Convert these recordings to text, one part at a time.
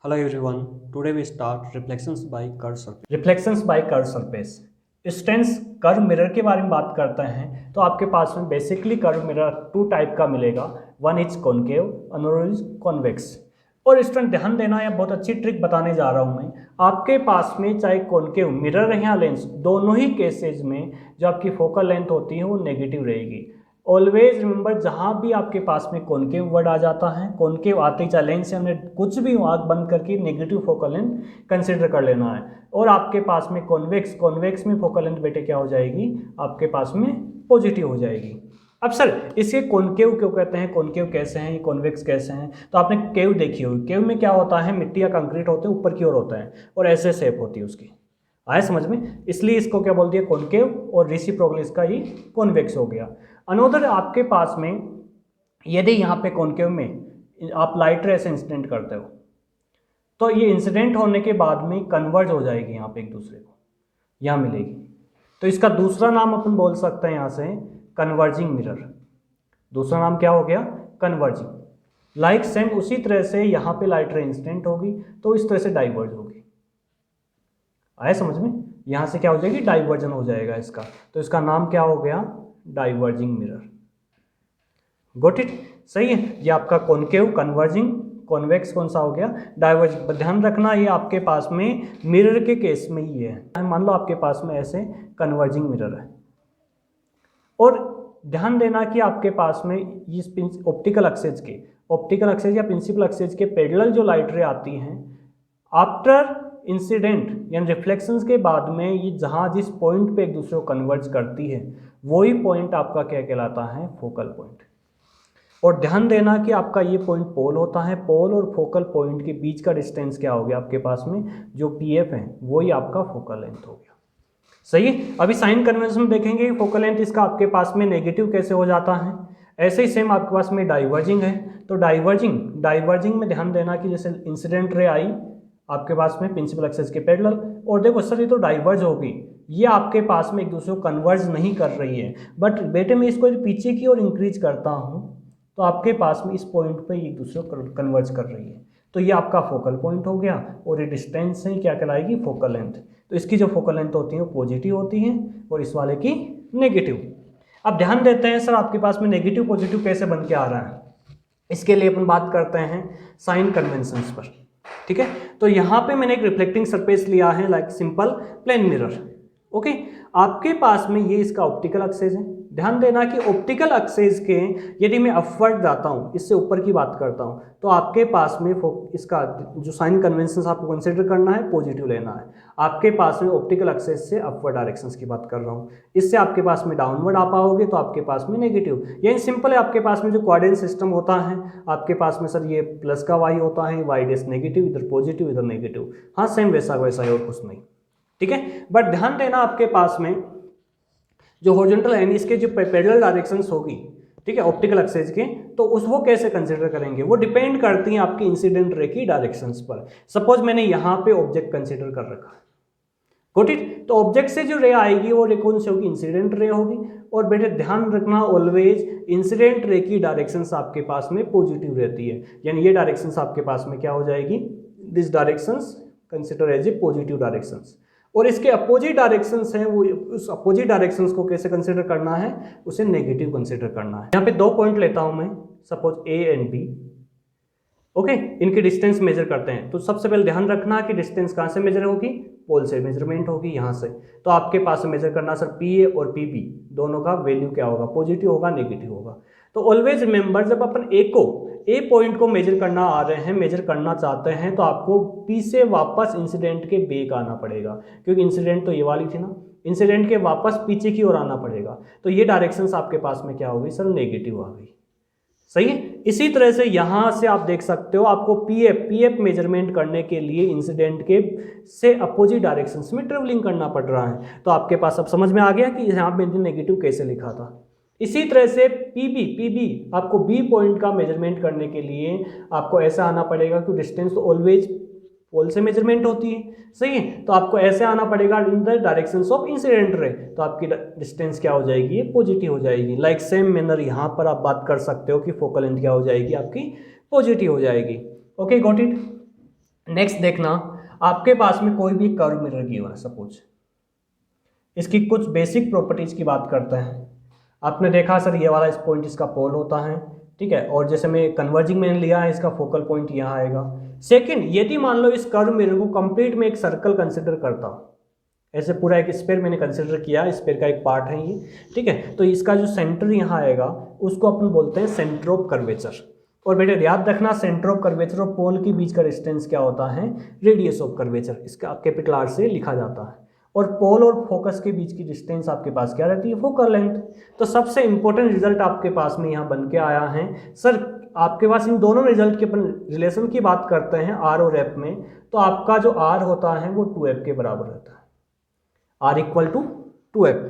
Hello everyone. Today we start reflections by curved surface. Reflections by curve surface. स्टेंस curve mirror के बारे में बात करते हैं तो आपके पास में basically curve mirror two type का मिलेगा। One is concave, another is convex. और स्टूडेंट ध्यान देना, यह बहुत अच्छी ट्रिक बताने जा रहा हूं मैं। आपके पास में चाहे कॉनकेव मिरर है या लेंस, दोनों ही केसेज में जो आपकी फोकल लेंथ होती है वो नेगेटिव रहेगी। ऑलवेज रिमेंबर, जहाँ भी आपके पास में कॉनकेव वर्ड आ जाता है, कॉनकेव आते ही चाहे लेंस से हमने कुछ भी आँख बंद करके नेगेटिव फोकल लेंथ कंसिडर कर लेना है। और आपके पास में कॉन्वेक्स, कॉन्वेक्स में फोकल लेंथ बेटे क्या हो जाएगी, आपके पास में पॉजिटिव हो जाएगी। अब सर इसके कॉनकेव क्यों कहते हैं, कॉनकेव कैसे हैं, कॉन्वेक्स कैसे हैं? तो आपने केव देखी होगी। केव में क्या होता है, मिट्टी या कंक्रीट होते हैं, ऊपर की ओर होता है और ऐसे शेप होती है उसकी। आया समझ में? इसलिए इसको क्या बोल दिया, कॉनकेव, और रेसिप्रोकल इसका ये कॉन्वेक्स हो गया। अनोदर आपके पास में यदि यहाँ पे कॉनकेव में आप लाइट रे से इंसिडेंट करते हो तो ये इंसिडेंट होने के बाद में कन्वर्ज हो जाएगी यहाँ पे एक दूसरे को, यहाँ मिलेगी। तो इसका दूसरा नाम अपन बोल सकते हैं यहाँ से कन्वर्जिंग मिरर। दूसरा नाम क्या हो गया, कन्वर्जिंग। लाइक सेम उसी तरह से यहाँ पे लाइट रे इंसिडेंट होगी तो इस तरह से डाइवर्ज होगी। आया समझ में? यहाँ से क्या हो जाएगी, डाइवर्जन हो जाएगा इसका। तो इसका नाम क्या हो गया, डाइवर्जिंग मिरर। Got it? सही है। ये आपका कॉनकेव, कन्वर्जिंग, कॉन्वेक्स कौन सा हो गया, डाइवर्जिंग। ध्यान रखना ये आपके पास में मिरर के केस में ही है। मान लो आपके पास में ऐसे कन्वर्जिंग मिरर है, और ध्यान देना कि आपके पास में इस ऑप्टिकल एक्सेज या प्रिंसिपल एक्सेज के पैरेलल जो लाइट रे आती हैं आफ्टर इंसिडेंट यानी रिफ्लेक्शंस के बाद में, ये जहाँ जिस पॉइंट पे एक दूसरे को कन्वर्ज करती है वही पॉइंट आपका क्या कहलाता है, फोकल पॉइंट। और ध्यान देना कि आपका ये पॉइंट पोल होता है। पोल और फोकल पॉइंट के बीच का डिस्टेंस क्या हो गया आपके पास में, जो पीएफ है वही आपका फोकल लेंथ हो गया। सही है। अभी साइन कन्वेंशन में देखेंगे फोकल लेंथ इसका आपके पास में नेगेटिव कैसे हो जाता है। ऐसे ही सेम आपके पास में डाइवर्जिंग है। तो डाइवर्जिंग में ध्यान देना कि जैसे इंसिडेंट रे आई आपके पास में प्रिंसिपल एक्सेस के पैरेलल, और देखो सर ये तो डाइवर्ज होगी, ये आपके पास में एक दूसरे को कन्वर्ज नहीं कर रही है। बट बेटे मैं इसको पीछे की ओर इंक्रीज करता हूँ तो आपके पास में इस पॉइंट पे एक दूसरे को कन्वर्ज कर रही है। तो ये आपका फोकल पॉइंट हो गया, और ये डिस्टेंस है क्या कहलाएगी, फोकल लेंथ। तो इसकी जो फोकल लेंथ होती है वो पॉजिटिव होती है और इस वाले की नेगेटिव। अब ध्यान देते हैं सर आपके पास में नेगेटिव पॉजिटिव कैसे बन के आ रहा है। इसके लिए अपन बात करते हैं साइन कन्वेंशंस पर। ठीक है, तो यहाँ पे मैंने एक रिफ्लेक्टिंग सरफेस लिया है, like simple plain mirror. Okay, आपके पास में ये इसका ऑप्टिकल एक्सेस है। ध्यान देना कि ऑप्टिकल एक्सेस के यदि मैं अपवर्ड जाता हूँ, इससे ऊपर की बात करता हूँ, तो आपके पास में इसका जो साइन कन्वेंशन आपको कंसिडर करना है, पॉजिटिव लेना है। आपके पास में ऑप्टिकल एक्सेस से अपवर्ड डायरेक्शंस की बात कर रहा हूँ, इससे आपके पास में डाउनवर्ड आ पाओगे तो आपके पास में नेगेटिव। यानी सिंपल है, आपके पास में जो कोऑर्डिनेट सिस्टम होता है आपके पास में सर ये प्लस का वाई होता है, वाई डेस नेगेटिव, इधर पॉजिटिव इधर नेगेटिव। हाँ सेम वैसा वैसा है और कुछ नहीं। ठीक है, बट ध्यान देना आपके पास में जो हॉरिजॉन्टल है इसके जो पैरेलल डायरेक्शंस होगी, ठीक है, ऑप्टिकल एक्सेस के, तो वो कैसे कंसीडर करेंगे, वो डिपेंड करती हैं आपकी इंसिडेंट रे की डायरेक्शंस पर। सपोज मैंने यहाँ पे ऑब्जेक्ट कंसीडर कर रखा है, गॉट इट? तो ऑब्जेक्ट से जो रे आएगी वो रे कौन सी होगी, इंसिडेंट रे होगी। और बेटे ध्यान रखना ऑलवेज इंसिडेंट रे की डायरेक्शंस आपके पास में पॉजिटिव रहती है, यानी ये डायरेक्शंस आपके पास में क्या हो जाएगी, this directions consider as a positive directions. और इसके अपोजिट डायरेक्शंस हैं, वो उस अपोजिट डायरेक्शंस को कैसे कंसीडर करना है, उसे नेगेटिव कंसीडर करना है। यहाँ पे दो पॉइंट लेता हूं मैं, suppose A and B. Okay, इनकी डिस्टेंस मेजर करते हैं। तो सबसे पहले ध्यान रखना कि डिस्टेंस कहाँ से मेजर होगी, पोल से मेजरमेंट होगी यहाँ से। तो आपके पास मेजर करना सर पी ए और पी बी दोनों का वैल्यू क्या होगा, पॉजिटिव होगा नेगेटिव होगा। तो ऑलवेज रिमेंबर, जब अपन ए पॉइंट को मेजर करना आ रहे हैं, मेजर करना चाहते हैं, तो आपको पी से वापस इंसिडेंट के बैक आना पड़ेगा, क्योंकि इंसिडेंट तो ये वाली थी ना, इंसिडेंट के वापस पीछे की ओर आना पड़ेगा। तो ये डायरेक्शंस आपके पास में क्या होगी सर, नेगेटिव आ गई। सही है। इसी तरह से यहां से आप देख सकते हो, आपको पीएफ मेजरमेंट करने के लिए इंसिडेंट के से अपोजिट डायरेक्शंस में ट्रेवलिंग करना पड़ रहा है। तो आपके पास अब समझ में आ गया कि यहाँ पे नेगेटिव कैसे लिखा था। इसी तरह से पीबी आपको बी पॉइंट का मेजरमेंट करने के लिए आपको ऐसा आना पड़ेगा कि डिस्टेंस तो ऑलवेज पोल से मेजरमेंट होती है, सही है। तो आपको ऐसे आना पड़ेगा in the directions of incident ray, तो आपकी डिस्टेंस क्या हो जाएगी, ये पॉजिटिव हो जाएगी। लाइक सेम मैनर यहाँ पर आप बात कर सकते हो कि फोकल लेंथ क्या हो जाएगी, आपकी पॉजिटिव हो जाएगी। Okay, got it? नेक्स्ट देखना, आपके पास में कोई भी कर्व मिरर गिवन है, सपोज इसकी कुछ बेसिक प्रॉपर्टीज की बात करते हैं। आपने देखा सर ये वाला इस पॉइंट इसका पोल होता है, ठीक है, और जैसे मैं कन्वर्जिंग मैंने लिया है इसका फोकल पॉइंट यहाँ आएगा। सेकंड, यदि मान लो इस कर्व मिरर को कंप्लीट में एक सर्कल कंसिडर करता, ऐसे पूरा एक स्फीयर मैंने कंसिडर किया, स्फीयर का एक पार्ट है ये, ठीक है, तो इसका जो सेंटर यहाँ आएगा उसको अपन बोलते हैं सेंटर ऑफ कर्वेचर। और बेटे याद रखना, सेंटर ऑफ कर्वेचर और पोल के बीच का डिस्टेंस क्या होता है, रेडियस ऑफ कर्वेचर, इसका कैपिटल आर से लिखा जाता है। और पोल और फोकस के बीच की डिस्टेंस आपके पास क्या रहती है, फोकल लेंथ। तो सबसे इंपॉर्टेंट रिजल्ट आपके पास में यहाँ बन के आया है। सर आपके पास इन दोनों रिजल्ट के अपन रिलेशन की बात करते हैं आर और एफ में, तो आपका जो आर होता है वो 2f के बराबर रहता है, R equal to 2f।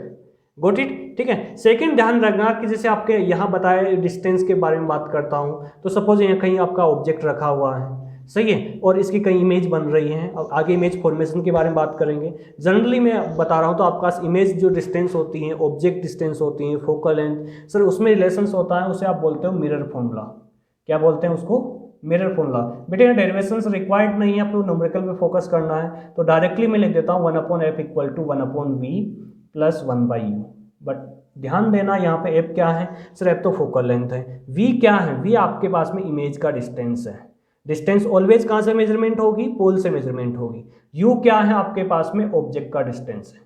Got it, ठीक है। सेकंड ध्यान रखना कि जैसे आपके यहाँ बताए डिस्टेंस के बारे में बात करता हूँ, तो सपोज यहाँ कहीं आपका ऑब्जेक्ट रखा हुआ है, सही है, और इसकी कई इमेज बन रही हैं। अब आगे इमेज फॉर्मेशन के बारे में बात करेंगे। जनरली मैं बता रहा हूँ, तो आपके पास इमेज जो डिस्टेंस होती हैं, ऑब्जेक्ट डिस्टेंस होती हैं, फोकल लेंथ, सर उसमें रिलेशंस होता है, उसे आप बोलते हो मिरर फॉर्मूला। क्या बोलते हैं उसको, मिरर फॉर्मूला। बेटे यहाँ डेरिवेशंस रिक्वायर्ड नहीं है, आपको न्यूमेरिकल पे फोकस करना है, तो डायरेक्टली मैं लिख देता हूँ 1/f equal to 1/v plus 1/u। But ध्यान देना यहाँ पे f क्या है, सर f तो फोकल लेंथ है। v क्या है, v आपके पास में इमेज का डिस्टेंस है। डिस्टेंस ऑलवेज कहाँ से मेजरमेंट होगी, पोल से मेजरमेंट होगी। u क्या है आपके पास में, ऑब्जेक्ट का डिस्टेंस है।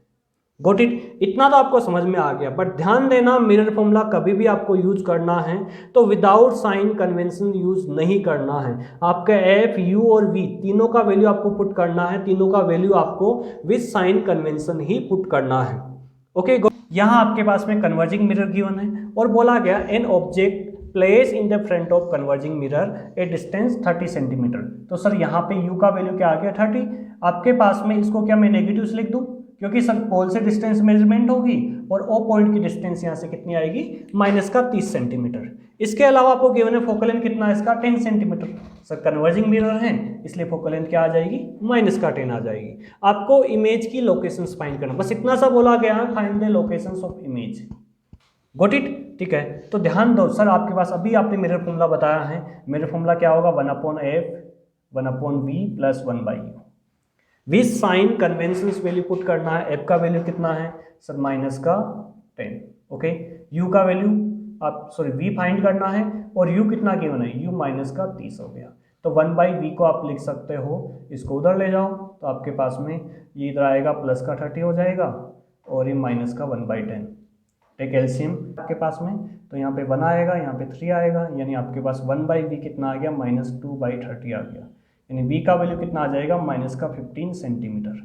गोट इट, इतना तो आपको समझ में आ गया। बट ध्यान देना, मिरर फॉर्मूला कभी भी आपको यूज करना है तो विदाउट साइन कन्वेंशन यूज नहीं करना है। आपका f, u और v तीनों का वैल्यू आपको पुट करना है, तीनों का वैल्यू आपको विद साइन कन्वेंशन ही पुट करना है। ओके, यहाँ आपके पास में कन्वर्जिंग मिरर गिवन है और बोला गया an object place in the front of converging mirror A distance 30 centimetre. तो सर यहाँ पे u का वैल्यू क्या आ गया, 30। आपके पास में इसको क्या मैं नेगेटिव से लिख दूँ, क्योंकि सर पोल से डिस्टेंस मेजरमेंट होगी और ओ पॉइंट की डिस्टेंस यहाँ से कितनी आएगी, -30 सेंटीमीटर। इसके अलावा आपको गिवन है फोकल लेंथ कितना है इसका, 10 सेंटीमीटर। सर कन्वर्जिंग मिरर है इसलिए फोकल लेंथ क्या आ जाएगी, -10 आ जाएगी। आपको इमेज की लोकेशंस फाइंड करना, बस इतना सा बोला गया है, find the locations of image. Goat it, ठीक है। तो ध्यान दो सर, आपके पास अभी आपने मिरर फॉर्मूला बताया है, मिरर फॉर्मूला क्या होगा, 1/f 1/v plus 1/u। With sign conventions value put करना है। f का वैल्यू कितना है सर, -10। ओके, u का वैल्यू आप v फाइंड करना है और u कितना गिवन है, u -30 हो गया। तो 1/v को आप लिख सकते हो, इसको उधर ले जाओ तो आपके पास में ये इधर आएगा +30 हो जाएगा और ये -1/10। टेक एलसीएम आपके पास में, तो यहाँ पे 1 आएगा, यहाँ पे 3 आएगा, यानी आपके पास 1/v कितना आ गया, -2/30 आ गया। यानी v का वैल्यू कितना आ जाएगा, -15 सेंटीमीटर।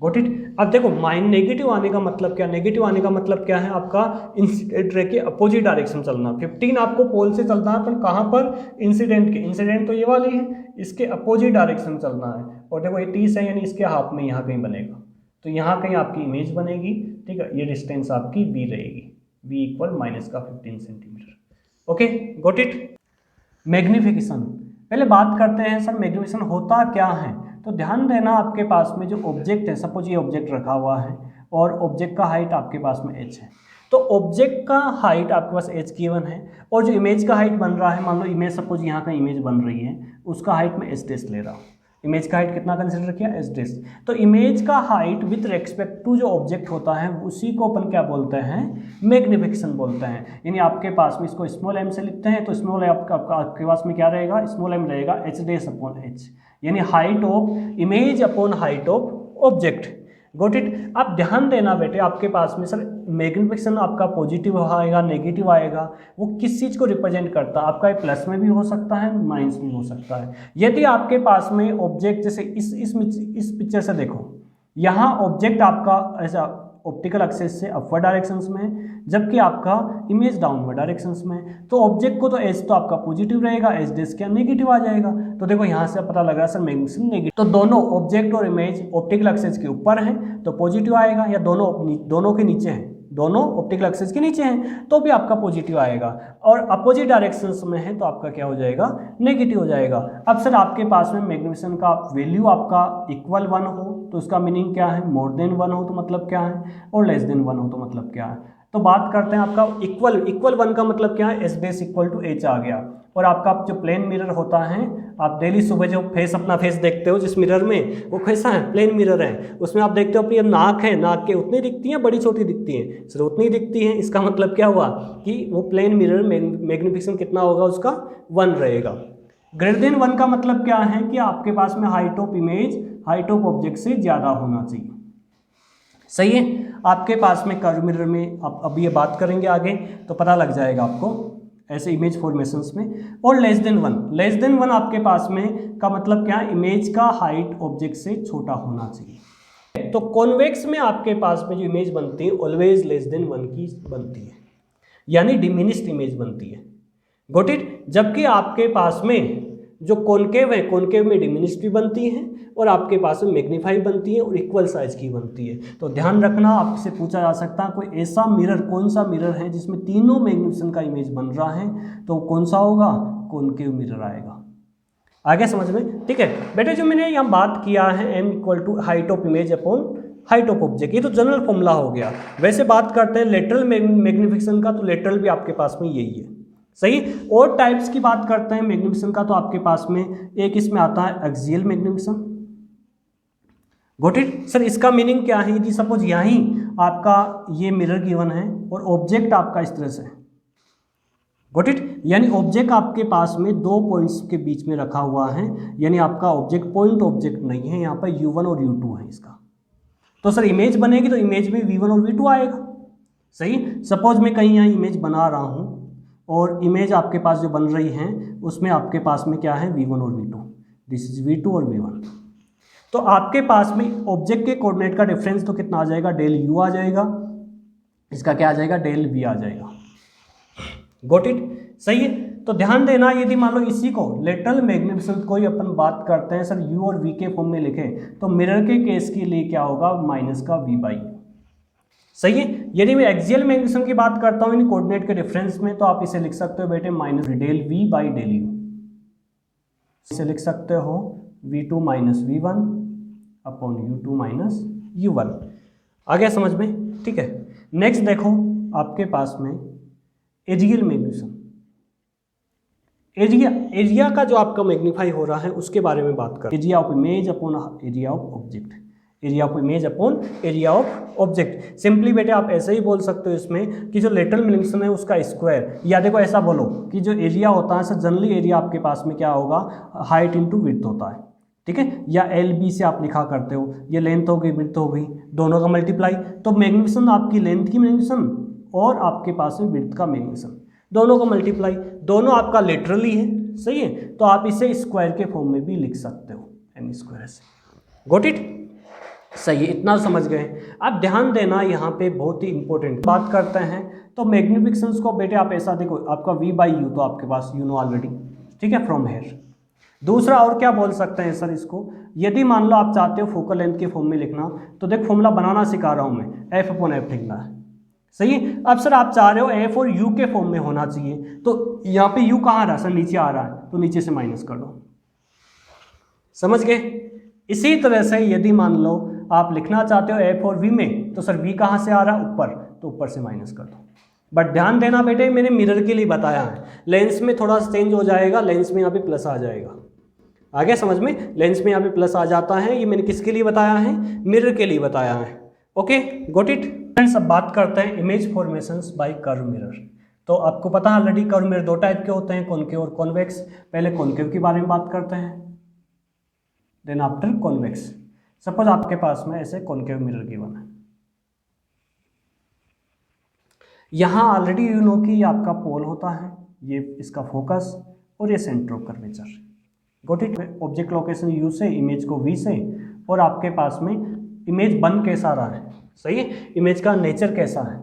Got it. अब देखो माइन नेगेटिव आने का मतलब क्या, नेगेटिव आने का मतलब क्या है, आपका इंसिडेंट रे के अपोजिट डायरेक्शन चलना। 15 आपको पोल से चलना है, पर कहाँ पर, इंसिडेंट के, इंसिडेंट तो ये वाली है, इसके अपोजिट डायरेक्शन चलना है। और देखो ये 30 है, यानी इसके हाफ में यहाँ कहीं बनेगा, तो यहाँ कहीं आपकी इमेज बनेगी, ठीक है। ये डिस्टेंस आपकी v रहेगी, v equal -15 centimetre. Okay, got it. Magnification, पहले बात करते हैं सर मैग्निफिकेशन होता क्या है। तो ध्यान देना, आपके पास में जो ऑब्जेक्ट है, सपोज ये ऑब्जेक्ट रखा हुआ है और ऑब्जेक्ट का हाइट आपके पास में h है, तो ऑब्जेक्ट का हाइट आपके पास h गिवन है और जो इमेज का हाइट बन रहा है, मान लो इमेज, सपोज यहाँ का इमेज बन रही है, उसका हाइट में h' ले रहा हूँ। इमेज का हाइट कितना कंसिडर किया, h'। तो इमेज का हाइट विथ रेस्पेक्ट टू जो ऑब्जेक्ट होता है उसी को अपन क्या बोलते हैं, मैग्निफिकेशन बोलते हैं। यानी आपके पास में इसको स्मॉल m से लिखते हैं, तो स्मॉल आपके पास में क्या रहेगा, स्मॉल m रहेगा h'/h, यानी height of image upon height of object. Got it. अब ध्यान देना बेटे, आपके पास में सर मैग्निफिकेशन आपका पॉजिटिव आएगा, नेगेटिव आएगा, वो किस चीज़ को रिप्रेजेंट करता है, आपका प्लस में भी हो सकता है, माइनस में हो सकता है। यदि आपके पास में ऑब्जेक्ट, जैसे इस पिक्चर से देखो, यहाँ ऑब्जेक्ट आपका ऐसा ऑप्टिकल एक्सिस से अपवर्ड डायरेक्शंस में, जबकि आपका इमेज डाउनवर्ड डायरेक्शंस में, तो ऑब्जेक्ट को तो एज तो आपका पॉजिटिव रहेगा, एज क्या नेगेटिव आ जाएगा। तो देखो यहाँ से पता लगा सर मैग्निफिकेशन नेगेटिव, तो दोनों ऑब्जेक्ट और इमेज ऑप्टिकल एक्सिस के ऊपर हैं तो पॉजिटिव आएगा, या दोनों के नीचे हैं, दोनों ऑप्टिकल एक्सिस के नीचे हैं तो भी आपका पॉजिटिव आएगा, और अपोजिट डायरेक्शंस में है तो आपका क्या हो जाएगा, नेगेटिव हो जाएगा। अब सर आपके पास में मैग्निफिकेशन का वैल्यू आपका इक्वल 1 हो तो उसका मीनिंग क्या है, मोर देन 1 हो तो मतलब क्या है, और लेस देन 1 हो तो मतलब क्या है। तो बात करते हैं आपका इक्वल 1 का मतलब क्या है, h' = h आ गया। और आपका जो प्लेन मिरर होता है, आप डेली सुबह जो अपना फेस देखते हो जिस मिरर में, वो कैसा है, प्लेन मिरर है। उसमें आप देखते हो अपनी नाक है, नाक के उतनी दिखती हैं, बड़ी छोटी दिखती हैं, सिर्फ उतनी दिखती हैं। इसका मतलब क्या हुआ कि वो प्लेन मिरर मैग्निफिकेशन कितना होगा उसका, 1 रहेगा। ग्रेटर देन 1 का मतलब क्या है कि आपके पास में height of image height of object से ज़्यादा होना चाहिए। सही है। आपके पास में कर्व मिरर में अब ये बात करेंगे आगे तो पता लग जाएगा आपको ऐसे इमेज फॉर्मेशंस में। और लेस देन 1 आपके पास में का मतलब क्या है, इमेज का हाइट ऑब्जेक्ट से छोटा होना चाहिए। तो कॉन्वेक्स में आपके पास में जो इमेज बनती है ऑलवेज लेस देन 1 की बनती है, यानी डिमिनिश्ड इमेज बनती है। Got it. जबकि आपके पास में जो कॉनकेव है, कॉनकेव में डिमिनिश्ड भी बनती है और आपके पास में मैग्नीफाई बनती है और इक्वल साइज की बनती है। तो ध्यान रखना, आपसे पूछा जा सकता है कोई ऐसा मिरर, कौन सा मिरर है जिसमें तीनों मैग्निफिकेशन का इमेज बन रहा है, तो कौन सा होगा, कॉनकेव मिरर आएगा। आगे समझ में, ठीक है बेटे। जो मैंने यहाँ बात किया है m = height of image upon height of object, ये तो जनरल फॉर्मूला हो गया। वैसे बात करते हैं लेटरल मैग्निफिकेशन का, तो लेटरल भी आपके पास में यही है। सही। और टाइप्स की बात करते हैं मैग्निफिकेशन का, तो आपके पास में एक इसमें आता है axial magnification. Got it. Sir इसका मीनिंग क्या है, यदि सपोज यहीं आपका ये मिरर गिवन है और ऑब्जेक्ट आपका इस तरह से है, गॉट इट, यानी ऑब्जेक्ट आपके पास में 2 पॉइंट्स के बीच में रखा हुआ है, यानी आपका ऑब्जेक्ट पॉइंट ऑब्जेक्ट नहीं है, यहाँ पर u1 और u2 है इसका। तो सर इमेज बनेगी तो इमेज में v1 और v2 आएगा। सही। सपोज मैं कहीं यहाँ इमेज बना रहा हूँ और इमेज आपके पास जो बन रही है उसमें आपके पास में क्या है, v1 और v2, दिस इज v2 और v1। तो आपके पास में ऑब्जेक्ट के कोऑर्डिनेट का डिफरेंस तो कितना आ जाएगा, डेल u आ जाएगा, इसका क्या आ जाएगा, डेल v आ जाएगा। Got it. सही है। तो ध्यान देना, यदि मान लो इसी को लेटरल मैग्निफिकेशन को ही अपन बात करते हैं सर u और v के फॉर्म में लिखें, तो मिरर के केस के लिए क्या होगा, माइनस का v/u। सही है। यदि मैं एक्सियल मैग्निफिकेशन की बात करता हूँ इन कोऑर्डिनेट के डिफरेंस में, तो आप इसे लिख सकते हो बेटे माइनस डेल v/डेल u। इसे लिख सकते हो v2 minus v1 upon u2 minus u1। आ गया समझ में, ठीक है। नेक्स्ट देखो आपके पास में एरियल मैग्निफिकेशन। एरिया का जो आपका मैग्नीफाई हो रहा है उसके बारे में बात कर, area of image upon area of object, area of image upon area of object. Simply बेटे आप ऐसे ही बोल सकते हो इसमें कि जो लेटरल मैग्निफिकेशन है उसका स्क्वायर, या देखो ऐसा बोलो कि जो एरिया होता है सर जनरली एरिया आपके पास में क्या होगा, हाइट इंटू विड्थ होता है, ठीक है, या LB से आप लिखा करते हो, ये लेंथ हो गई विड्थ हो गई, दोनों का मल्टीप्लाई। तो मैग्निफिकेशन आपकी लेंथ की मैग्निफिकेशन और आपके पास में विड्थ का मैग्निफिकेशन, दोनों का मल्टीप्लाई, दोनों आपका लिटरली है। सही है। तो आप इसे स्क्वायर के फॉर्म में भी लिख सकते हो, m स्क्वायर से। Got it. सही है, इतना समझ गए। अब ध्यान देना यहाँ पे बहुत ही इंपॉर्टेंट बात करते हैं, तो मैग्निफिकेशंस को बेटे आप ऐसा देखो, आपका v/u तो आपके पास यू नो ऑलरेडी, ठीक है, फ्रॉम हेयर। दूसरा और क्या बोल सकते हैं सर इसको, यदि मान लो आप चाहते हो फोकल लेंथ के फॉर्म में लिखना, तो देख फॉर्मूला बनाना सिखा रहा हूँ मैं, f/f लिखना है। सही है। अब सर आप चाह रहे हो f और u के फॉर्म में होना चाहिए, तो यहाँ पे u कहाँ आ रहा है सर, नीचे आ रहा है, तो नीचे से माइनस कर दो। समझ गए। इसी तरह से यदि मान लो आप लिखना चाहते हो f और v में, तो सर v कहाँ से आ रहा है, ऊपर, तो ऊपर से माइनस कर दो। बट ध्यान देना बेटे मैंने मिरर के लिए बताया है, लेंस में थोड़ा सा चेंज हो जाएगा, लेंस में यहाँ पे प्लस आ जाएगा। आगे समझ में, लेंस में यहाँ पे प्लस आ जाता है, ये मैंने किसके लिए बताया है, मिरर के लिए बताया है। Okay, got it. फ्रेंड्स अब बात करते हैं image formations bye curve mirror. तो आपको पता है ऑलरेडी कर्व मिरर 2 टाइप के होते हैं, कॉनकेव और कॉन्वेक्स। पहले कॉनकेव के बारे में बात करते हैं, देन आफ्टर कॉन्वेक्स। सपोज आपके पास में ऐसे कॉनकेव मिरर गिवन है, यहाँ ऑलरेडी यू नो कि ये आपका पोल होता है, ये इसका फोकस और ये centre of curvature. Got it. Object location u से, इमेज को v से, और आपके पास में इमेज बन कैसा रहा है, सही है, इमेज का नेचर कैसा है,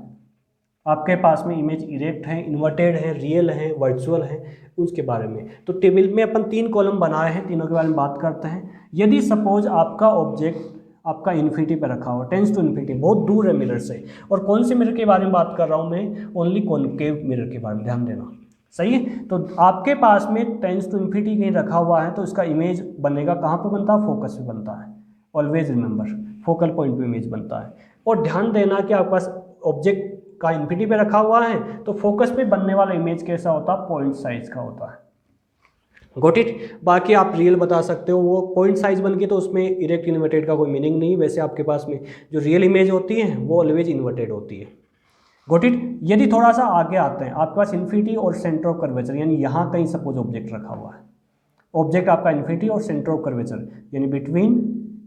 आपके पास में इमेज इरेक्ट है, इन्वर्टेड है, रियल है, वर्चुअल है, उसके बारे में। तो टेबल में अपन 3 कॉलम बनाए हैं, तीनों के बारे में बात करते हैं। यदि सपोज आपका ऑब्जेक्ट आपका इन्फिनिटी पर रखा हुआ, टेंस टू इन्फिनिटी, बहुत दूर है मिरर से, और कौन से मिरर के बारे में बात कर रहा हूँ मैं, ओनली कॉनकेव मिरर के बारे में, ध्यान देना। सही है। तो आपके पास में टेंस टू इन्फिनिटी कहीं रखा हुआ है, तो इसका इमेज बनेगा कहाँ पे बनता है, फोकस पे बनता है। ऑलवेज रिमेंबर, फोकल पॉइंट पे इमेज बनता है। और ध्यान देना कि आपके पास ऑब्जेक्ट का इन्फिनिटी पे रखा हुआ है, तो फोकस पे बनने वाला इमेज कैसा होता है, पॉइंट साइज का होता है। Got it. बाकी आप रियल बता सकते हो, वो पॉइंट साइज बन के तो उसमें इरेक्ट इन्वर्टेड का कोई मीनिंग नहीं। वैसे आपके पास में जो रियल इमेज होती है वो ऑलवेज इन्वर्टेड होती है। Got it. यदि थोड़ा सा आगे आते हैं, आपके पास इन्फिनिटी और सेंटर ऑफ कर्वेचर, यानी यहाँ कहीं सपोज ऑब्जेक्ट रखा हुआ है, ऑब्जेक्ट आपका इन्फिनिटी और सेंटर ऑफ कर्वेचर यानी between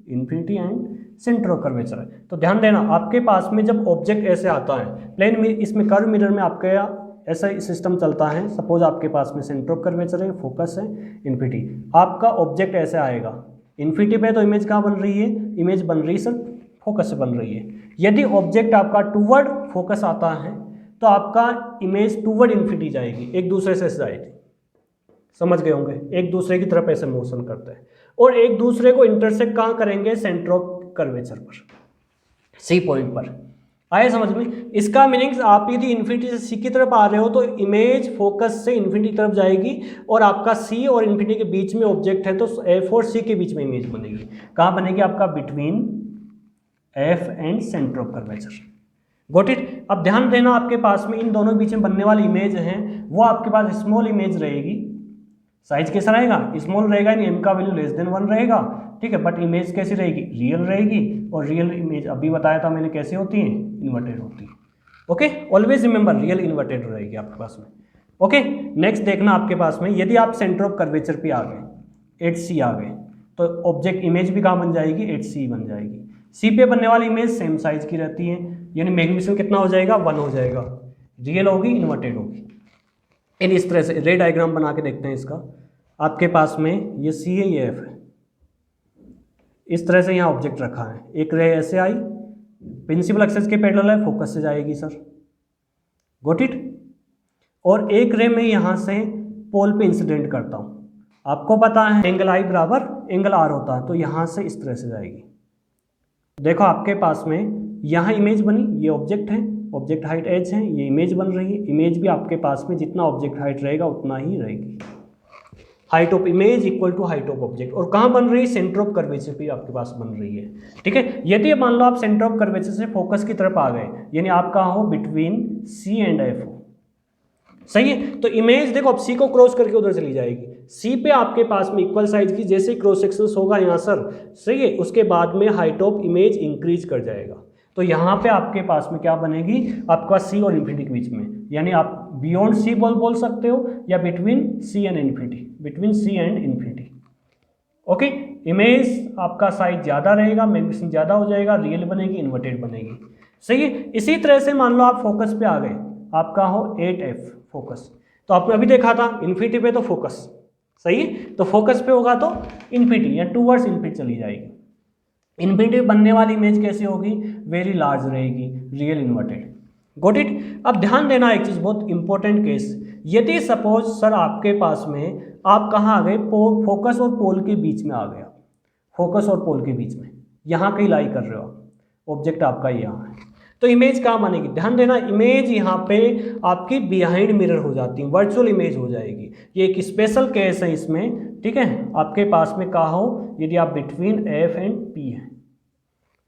infinity and centre of curvature है। तो ध्यान देना, आपके पास में जब ऑब्जेक्ट ऐसे आता है प्लेन में, इसमें कर्व मिरर में आपके ऐसा सिस्टम चलता है। सपोज आपके पास में सेंटर ऑफ कर्वेचर है, फोकस है इन्फिनिटी, आपका ऑब्जेक्ट ऐसे आएगा इन्फिनिटी पे, तो इमेज कहाँ बन रही है? इमेज बन रही है सर फोकस से बन रही है। यदि ऑब्जेक्ट आपका टूवर्ड फोकस आता है तो आपका इमेज टूवर्ड इन्फिनिटी जाएगी, एक दूसरे से जाएगी। समझ गए होंगे, एक दूसरे की तरफ ऐसे मोशन करते हैं और एक दूसरे को इंटरसेक्ट कहाँ करेंगे? सेंटर ऑफ कर्वेचर पर, सी पॉइंट पर। आए समझ में? इसका मीनिंग्स आप यदि इन्फिनिटी से सी की तरफ आ रहे हो तो इमेज फोकस से इन्फिनिटी की तरफ जाएगी, और आपका सी और इन्फिनिटी के बीच में ऑब्जेक्ट है तो एफ और सी के बीच में इमेज बनेगी। कहाँ बनेगी? आपका between F and centre of curvature. Got it. अब ध्यान देना, आपके पास में इन दोनों के बीच में बनने वाली इमेज है वो आपके पास स्मॉल इमेज रहेगी। साइज कैसा रहेगा? स्मॉल रहेगा, यानी एम का वैल्यू लेस देन 1 रहेगा, ठीक है। बट इमेज कैसी रहेगी? रियल रहेगी, और रियल इमेज अभी बताया था मैंने कैसी होती है? इन्वर्टेड होती है। Okay, always remember real inverted रहेगी आपके पास में। ओके, नेक्स्ट देखना आपके पास में, यदि आप सेंटर ऑफ कर्वेचर पे आ गए, 8C आ गए, तो ऑब्जेक्ट इमेज भी कहाँ बन जाएगी? 8C बन जाएगी। सी पे बनने वाली इमेज सेम साइज की रहती है, यानी मैग्नीफिकेशन कितना हो जाएगा? 1 हो जाएगा। रियल होगी, इन्वर्टेड होगी। इन इस तरह से रे डायग्राम बना के देखते हैं इसका। आपके पास में ये सी है, ये एफ है, इस तरह से यहाँ ऑब्जेक्ट रखा है। एक रे ऐसे आई, प्रिंसिपल एक्सिस के पैरेलल है, फोकस से जाएगी सर। Got it. और एक रे में यहाँ से पोल पे इंसिडेंट करता हूँ। आपको पता है एंगल आई बराबर एंगल आर होता है, तो यहाँ से इस तरह से जाएगी। देखो आपके पास में यहाँ इमेज बनी, ये ऑब्जेक्ट है, ऑब्जेक्ट हाइट एच है, ये इमेज बन रही है। इमेज भी आपके पास में जितना ऑब्जेक्ट हाइट रहेगा उतना ही रहेगी। Height of image equal to height of object. और कहाँ बन रही है? सेंटर ऑफ कर्वेचर पे आपके पास बन रही है, ठीक है। यदि मान लो आप सेंटर ऑफ कर्वेचर से फोकस की तरफ आ गए, यानी आप कहाँ हो? बिटवीन सी एंड एफ हो, सही है। तो इमेज देखो अब सी को क्रॉस करके उधर चली जाएगी। सी पे आपके पास में इक्वल साइज की जैसे क्रॉस सेक्शन होगा यहाँ सर, सही है, उसके बाद में हाइट ऑफ इमेज इंक्रीज कर जाएगा। तो यहाँ पे आपके पास में क्या बनेगी? आपका सी और इन्फिनिटी के बीच में, यानी आप बियॉन्ड सी बोल सकते हो, या between C and infinity, between C and infinity. Okay, image आपका साइज ज़्यादा रहेगा, मैग्नीफिकेशन ज़्यादा हो जाएगा, रियल बनेगी, इन्वर्टेड बनेगी, सही है। इसी तरह से मान लो आप फोकस पे आ गए, आपका हो 8F फोकस, तो आपने अभी देखा था इन्फिनिटी पे तो फोकस, सही है, तो फोकस पे होगा तो इन्फिनिटी या टूवर्ड्स इन्फिनिटी चली जाएगी। इन्फिनिटी बनने वाली इमेज कैसी होगी? वेरी लार्ज रहेगी, रियल इन्वर्टेड। Got it. अब ध्यान देना एक चीज़, बहुत इंपॉर्टेंट केस, यदि सपोज सर आपके पास में आप कहाँ आ गए? फोकस और पोल के बीच में आ गया, फोकस और पोल के बीच में, यहाँ कहीं लाई कर रहे हो, ऑब्जेक्ट आपका यहाँ है, तो इमेज कहाँ बनेगी? ध्यान देना, इमेज यहाँ पे आपकी बिहाइंड मिरर हो जाती है, वर्चुअल इमेज हो जाएगी। ये एक स्पेशल केस है इसमें, ठीक है। आपके पास में कहा हो, यदि आप बिटवीन एफ एंड पी है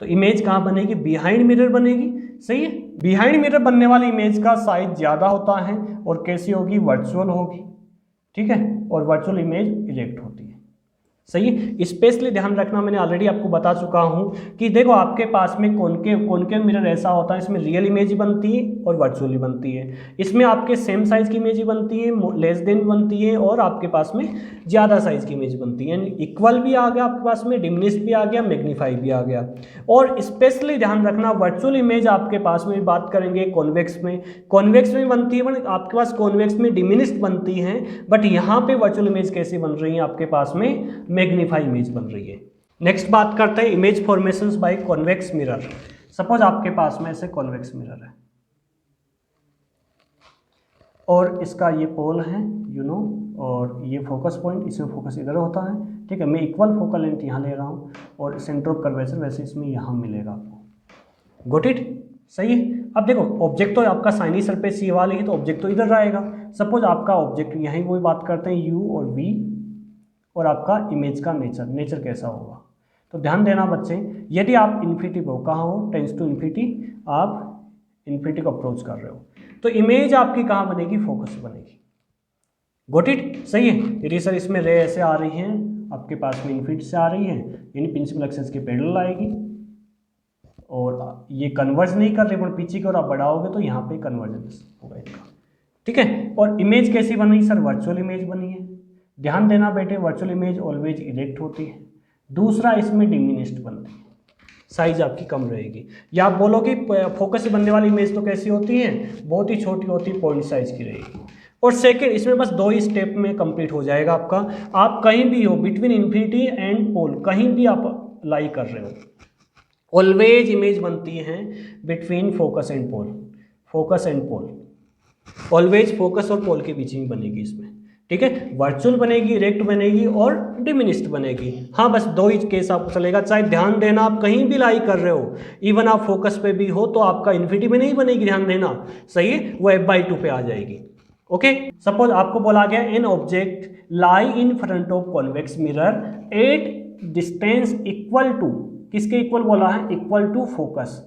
तो इमेज कहाँ बनेगी? बिहाइंड मिरर बनेगी, सही है। बिहाइंड मिरर बनने वाली इमेज का साइज ज़्यादा होता है और कैसी होगी? वर्चुअल होगी, ठीक है, और वर्चुअल इमेज इरेक्ट होती है, सही है। स्पेशली ध्यान रखना, मैंने ऑलरेडी आपको बता चुका हूँ कि देखो आपके पास में कॉनकेव मिरर ऐसा होता है, इसमें रियल इमेज बनती है और वर्चुअली बनती है। इसमें आपके सेम साइज की इमेज बनती है, लेस देन बनती है, और आपके पास में ज़्यादा साइज की इमेज बनती है, यानी इक्वल भी आ गया आपके पास में, डिमिनिश्ड भी आ गया, मैग्नीफाई भी आ गया। और स्पेशली ध्यान रखना, वर्चुअल इमेज आपके पास में बात करेंगे कॉन्वेक्स में बनती है, बट आपके पास कॉन्वेक्स में डिमिनिश्ड बनती है, बट यहाँ पे वर्चुअल इमेज कैसी बन रही है? आपके पास में मैग्नीफाई इमेज बन रही है। नेक्स्ट बात करते हैं image formations by convex mirror. Suppose आपके पास में ऐसे कॉन्वेक्स मिरर है और इसका ये पोल है, और ये फोकस पॉइंट, इसमें फोकस इधर होता है, ठीक है। मैं इक्वल फोकल लेंथ यहाँ ले रहा हूँ और सेंटर ऑफ कर्वेचर वैसे इसमें यहाँ मिलेगा आपको। गॉट इट, सही है। अब देखो ऑब्जेक्ट तो आपका साइनी सरफेस ये वाली है, तो ऑब्जेक्ट तो इधर रहेगा। सपोज आपका ऑब्जेक्ट यहीं वही बात करते हैं यू और वी, और आपका इमेज का नेचर कैसा होगा। तो ध्यान देना बच्चे, यदि आप इन्फिनिटी पर कहाँ हो? टेंस टू इन्फिनिटी, आप इन्फिनिटी को अप्रोच कर रहे हो, तो इमेज आपकी कहाँ बनेगी? फोकस बनेगी। गोट इट, सही है। यदि सर इसमें रे ऐसे आ रही हैं आपके पास में इन्फिनिटी से आ रही हैं, यानी प्रिंसिपल एक्सेस के पैरेलल आएगी, और ये कन्वर्ज नहीं कर रही, पर पीछे की ओर आप बढ़ाओगे तो यहाँ पे कन्वर्जेंस होगा इनका, ठीक है। और इमेज कैसी बनी सर? वर्चुअल इमेज बनी है। ध्यान देना बेटे, वर्चुअल इमेज ऑलवेज इरेक्ट होती है। दूसरा, इसमें डिमिनिश्ड बनती है, साइज आपकी कम रहेगी। या आप बोलोगे फोकस से बनने वाली इमेज तो कैसी होती है? बहुत ही छोटी होती है, पॉइंट साइज की रहेगी। और सेकेंड, इसमें बस 2 ही स्टेप में कंप्लीट हो जाएगा आपका। आप कहीं भी हो, बिटवीन इन्फिनिटी एंड पोल, कहीं भी आप लाई कर रहे हो, ऑलवेज इमेज बनती है between focus and pole. Focus and pole always focus और पोल के बीच में बनेगी इसमें, ठीक है। वर्चुअल बनेगी, इरेक्ट बनेगी और डिमिनिश्ड बनेगी। हाँ, बस 2 ही केस आपको चलेगा। चाहे ध्यान देना, आप कहीं भी लाई कर रहे हो, इवन आप फोकस पे भी हो, तो आपका इन्फिनिटी में नहीं बनेगी, ध्यान देना, सही है, वो f/2 पे आ जाएगी। ओके, सपोज आपको बोला गया an object lie in front of convex mirror at distance equal to, किसके इक्वल बोला है? इक्वल टू फोकस,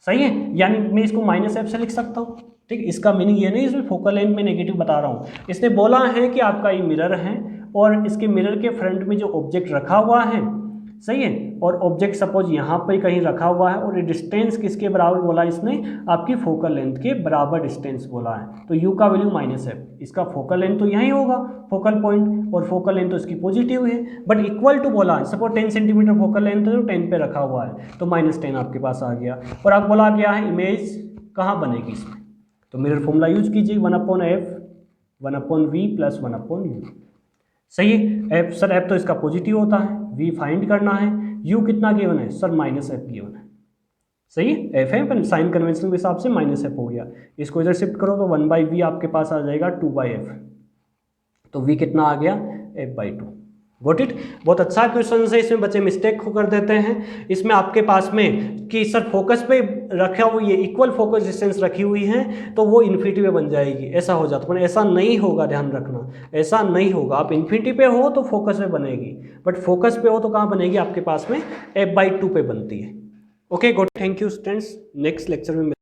सही है। यानी मैं इसको -f से लिख सकता हूँ, ठीक। इसका मीनिंग ये नहीं इसमें फोकल लेंथ में नेगेटिव बता रहा हूँ। इसने बोला है कि आपका ये मिरर है और इसके मिरर के फ्रंट में जो ऑब्जेक्ट रखा हुआ है, सही है, और ऑब्जेक्ट सपोज यहाँ पे कहीं रखा हुआ है, और डिस्टेंस किसके बराबर बोला इसने? आपकी फोकल लेंथ के बराबर डिस्टेंस बोला है। तो u का वैल्यू -f, इसका फोकल लेंथ तो यही होगा, फोकल पॉइंट, और फोकल लेंथ तो इसकी पॉजिटिव है, बट इक्वल टू बोला है। सपोज 10 सेंटीमीटर फोकल लेंथ है तो 10 पे रखा हुआ है, तो -10 आपके पास आ गया। और आप बोला गया है इमेज कहाँ बनेगी इसमें, तो मिरर फॉर्मूला यूज कीजिए, 1/f 1/v + 1/u, सही है। f सर, f तो इसका पॉजिटिव होता है, v फाइंड करना है, u कितना गिवन है सर? -f गिवन है, सही है। f है, पर साइन कन्वेंशन के हिसाब से -f हो गया। इसको इधर शिफ्ट करो तो 1/v आपके पास आ जाएगा 2/f, तो v कितना आ गया? f/2। Got it. बहुत अच्छा क्वेश्चन है, इसमें बच्चे मिस्टेक कर देते हैं। इसमें आपके पास में कि सर फोकस पे रखा हुआ ये इक्वल फोकस डिस्टेंस रखी हुई है तो वो इन्फिनिटी पे बन जाएगी, ऐसा हो जाता है, पर ऐसा नहीं होगा, ध्यान रखना, ऐसा नहीं होगा। आप इन्फिनिटी पे हो तो फोकस पे बनेगी, बट फोकस पे हो तो कहाँ बनेगी? आपके पास में f/2 पे बनती है। Okay, good, thank you students. Next lecture में